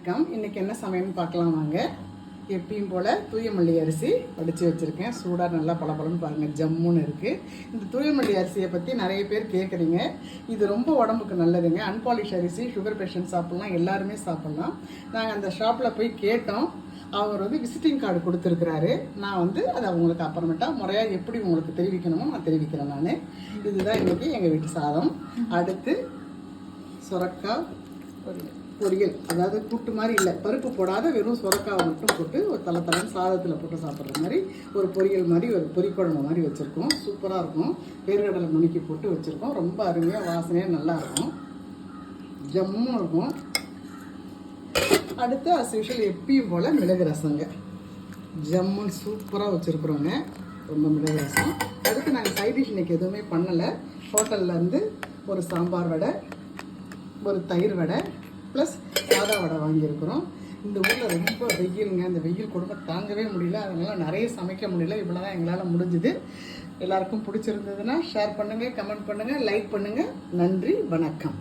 வணக்கம். இன்னைக்கு என்ன சமையல்னு பார்க்கலாம் வாங்க. எப்பயும் போல் தூயமல்லி அரிசி வடித்து வச்சுருக்கேன். சூடாக நல்லா பளபளன்னு பாருங்கள், ஜம்முன்னு இருக்குது. இந்த தூயமல்லி அரிசியை பற்றி நிறைய பேர் கேட்குறீங்க. இது ரொம்ப உடம்புக்கு நல்லதுங்க. அன்பாலிஷ் அரிசி சுகர் பேஷண்ட் சாப்பிட்லாம், எல்லாருமே சாப்பிட்லாம். நாங்கள் அந்த ஷாப்பில் போய் கேட்டோம். அவர் விசிட்டிங் கார்டு கொடுத்துருக்குறாரு. நான் அதை அவங்களுக்கு அப்புறமேட்டா முறையாக எப்படி உங்களுக்கு தெரிவிக்கணுமோ நான் தெரிவிக்கிறேன். நான் இதுதான் இன்றைக்கி எங்கள் வீட்டு சாதம். அடுத்து சுரக்காய் பொரியல், அதாவது கூட்டு மாதிரி இல்லை, பருப்பு போடாத வெறும் சுரக்காவை மட்டும் போட்டு ஒரு தலை சாதத்தில் போட்டு சாப்பிட்ற மாதிரி ஒரு பொரியல் மாதிரி, ஒரு பொரிக்குழம்பு மாதிரி வச்சுருக்கோம். சூப்பராக இருக்கும். வேர்க்கடலை நுணுக்கி போட்டு வச்சுருக்கோம். ரொம்ப அருமையாக வாசனையாக நல்லாயிருக்கும், ஜம்முன்னு இருக்கும். அடுத்து அஸ்யூஷுவல் எப்பயும் போல் மிளகு ரசங்க, ஜம்முன்னு சூப்பராக வச்சுருக்குறோங்க. ரொம்ப மிளகு ரசம். அதுக்கு நாங்கள் சைட் டிஷ் இன்றைக்கி எதுவுமே பண்ணலை. ஹோட்டல்லேருந்து ஒரு சாம்பார் வடை, ஒரு தயிர் வடை ப்ளஸ் சாதா வடை வாங்கியிருக்கிறோம். இந்த ஊரில் ரொம்ப வெயிலுங்க. இந்த வெயில் கொடுமை தாங்கவே முடியல. அதனால் நிறைய சமைக்க முடியல. இவ்வளோ தான் எங்களால் முடிஞ்சுது. எல்லாருக்கும் பிடிச்சிருந்ததுன்னா ஷேர் பண்ணுங்கள், கமெண்ட் பண்ணுங்கள், லைக் பண்ணுங்கள். நன்றி, வணக்கம்.